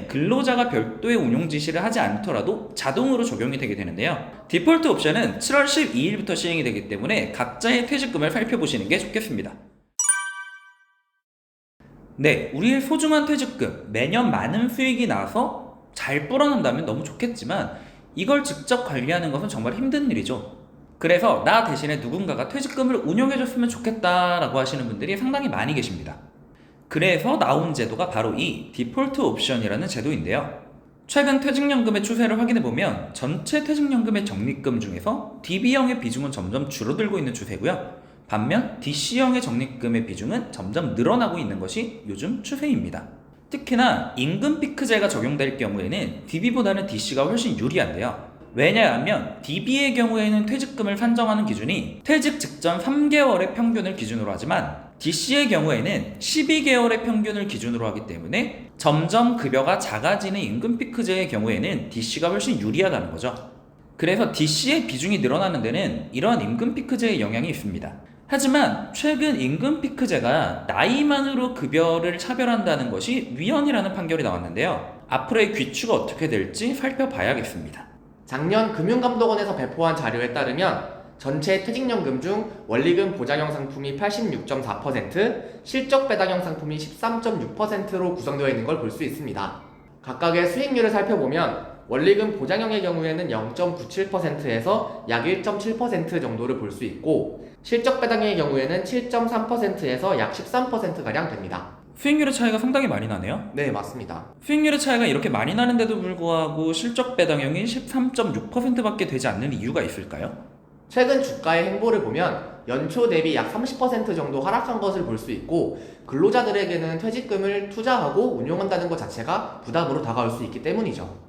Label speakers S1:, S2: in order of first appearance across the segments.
S1: 근로자가 별도의 운용 지시를 하지 않더라도 자동으로 적용이 되게 되는데요. 디폴트 옵션은 7월 12일부터 시행이 되기 때문에 각자의 퇴직금을 살펴보시는 게 좋겠습니다. 네, 우리의 소중한 퇴직금, 매년 많은 수익이 나서 잘 불어난다면 너무 좋겠지만 이걸 직접 관리하는 것은 정말 힘든 일이죠. 그래서 나 대신에 누군가가 퇴직금을 운용해줬으면 좋겠다라고 하시는 분들이 상당히 많이 계십니다. 그래서 나온 제도가 바로 이 디폴트 옵션이라는 제도인데요. 최근 퇴직연금의 추세를 확인해보면 전체 퇴직연금의 적립금 중에서 DB형의 비중은 점점 줄어들고 있는 추세고요. 반면 DC형의 적립금의 비중은 점점 늘어나고 있는 것이 요즘 추세입니다. 특히나 임금 피크제가 적용될 경우에는 DB보다는 DC가 훨씬 유리한데요. 왜냐하면 DB의 경우에는 퇴직금을 산정하는 기준이 퇴직 직전 3개월의 평균을 기준으로 하지만 DC의 경우에는 12개월의 평균을 기준으로 하기 때문에 점점 급여가 작아지는 임금 피크제의 경우에는 DC가 훨씬 유리하다는 거죠. 그래서 DC의 비중이 늘어나는 데는 이러한 임금 피크제의 영향이 있습니다. 하지만 최근 임금 피크제가 나이만으로 급여를 차별한다는 것이 위헌이라는 판결이 나왔는데요. 앞으로의 귀추가 어떻게 될지 살펴봐야겠습니다.
S2: 작년 금융감독원에서 배포한 자료에 따르면 전체 퇴직연금 중 원리금 보장형 상품이 86.4%, 실적 배당형 상품이 13.6%로 구성되어 있는 걸 볼 수 있습니다. 각각의 수익률을 살펴보면 원리금 보장형의 경우에는 0.97%에서 약 1.7% 정도를 볼 수 있고 실적 배당형의 경우에는 7.3%에서 약 13%가량 됩니다.
S1: 수익률의 차이가 상당히 많이 나네요.
S2: 네, 맞습니다.
S1: 수익률의 차이가 이렇게 많이 나는데도 불구하고 실적 배당형이 13.6%밖에 되지 않는 이유가 있을까요?
S2: 최근 주가의 행보를 보면 연초 대비 약 30% 정도 하락한 것을 볼 수 있고 근로자들에게는 퇴직금을 투자하고 운용한다는 것 자체가 부담으로 다가올 수 있기 때문이죠.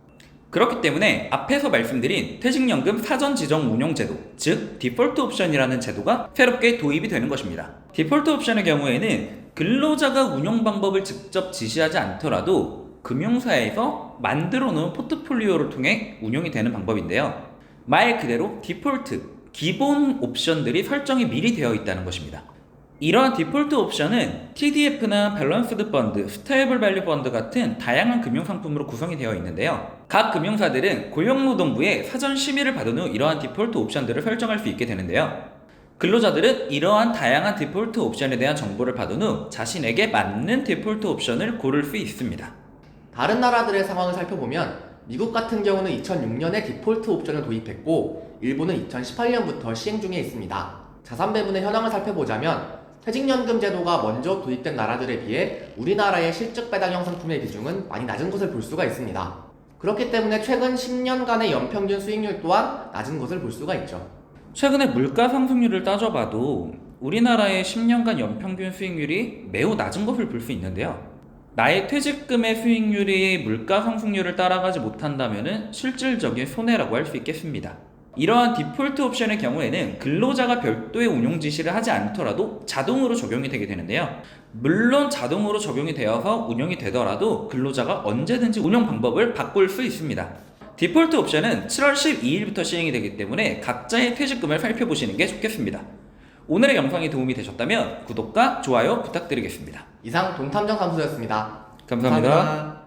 S1: 그렇기 때문에 앞에서 말씀드린 퇴직연금 사전지정운용제도, 즉 디폴트 옵션이라는 제도가 새롭게 도입이 되는 것입니다. 디폴트 옵션의 경우에는 근로자가 운용 방법을 직접 지시하지 않더라도 금융사에서 만들어 놓은 포트폴리오를 통해 운용이 되는 방법인데요. 말 그대로 디폴트, 기본 옵션들이 설정이 미리 되어 있다는 것입니다. 이러한 디폴트 옵션은 TDF나 밸런스드 펀드, 스테이블 밸류 펀드 같은 다양한 금융상품으로 구성이 되어 있는데요. 각 금융사들은 고용노동부에 사전 심의를 받은 후 이러한 디폴트 옵션들을 설정할 수 있게 되는데요. 근로자들은 이러한 다양한 디폴트 옵션에 대한 정보를 받은 후 자신에게 맞는 디폴트 옵션을 고를 수 있습니다.
S2: 다른 나라들의 상황을 살펴보면 미국 같은 경우는 2006년에 디폴트 옵션을 도입했고 일본은 2018년부터 시행 중에 있습니다. 자산 배분의 현황을 살펴보자면 퇴직연금 제도가 먼저 도입된 나라들에 비해 우리나라의 실적 배당형 상품의 비중은 많이 낮은 것을 볼 수가 있습니다. 그렇기 때문에 최근 10년간의 연평균 수익률 또한 낮은 것을 볼 수가 있죠.
S1: 최근에 물가 상승률을 따져봐도 우리나라의 10년간 연평균 수익률이 매우 낮은 것을 볼 수 있는데요. 나의 퇴직금의 수익률이 물가 상승률을 따라가지 못한다면 실질적인 손해라고 할 수 있겠습니다. 이러한 디폴트 옵션의 경우에는 근로자가 별도의 운용 지시를 하지 않더라도 자동으로 적용이 되게 되는데요. 물론 자동으로 적용이 되어서 운용이 되더라도 근로자가 언제든지 운용 방법을 바꿀 수 있습니다. 디폴트 옵션은 7월 12일부터 시행이 되기 때문에 각자의 퇴직금을 살펴보시는 게 좋겠습니다. 오늘의 영상이 도움이 되셨다면 구독과 좋아요 부탁드리겠습니다.
S2: 이상 돈탐정 사무소였습니다.
S1: 감사합니다.